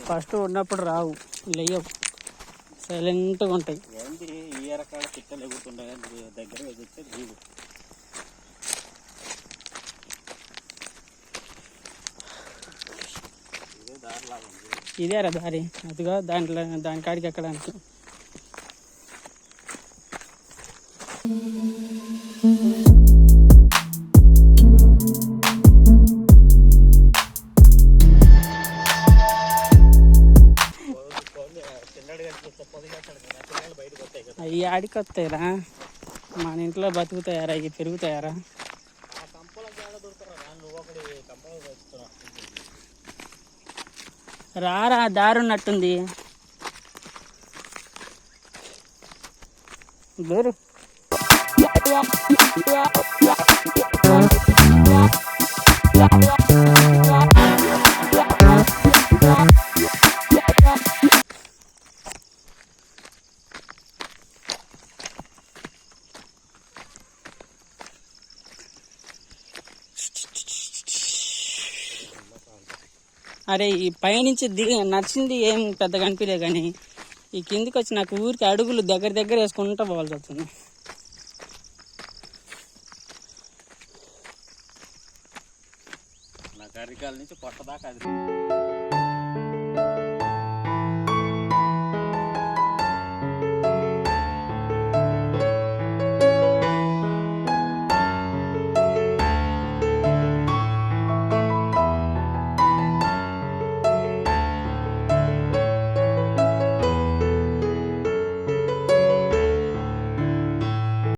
First ఉన్నప్పుడు రావు, లేవు, సైలెంట్గా ఉంటాయి. ఏంటి ఈ రకాల పిట్టలు ఎగురుతుంటాయి దగ్గర ఎదిరితే జీవు. ఇదే దారిలాగా ఉంది. ఇదేరా దారి, అదిగా దాంట్లో దాని కాడికి ఎక్కడానికి. అవి ఆడికి వస్తాయిరా, మన ఇంట్లో బతుకుతాయారా, ఇవి పెరుగుతాయారా? రారా, దారి ఉన్నట్టుంది, దూరు. అరే ఈ పైనుంచి నడిచింది ఏం పెద్దగా అనిపించలే, కానీ ఈ కిందికి వచ్చి నాకు ఊరికి అడుగులు దగ్గర దగ్గర వేసుకుంటూ పోవాల్సి వస్తుంది. నాకు అరికాల నుంచి పొట్టదాకా అది.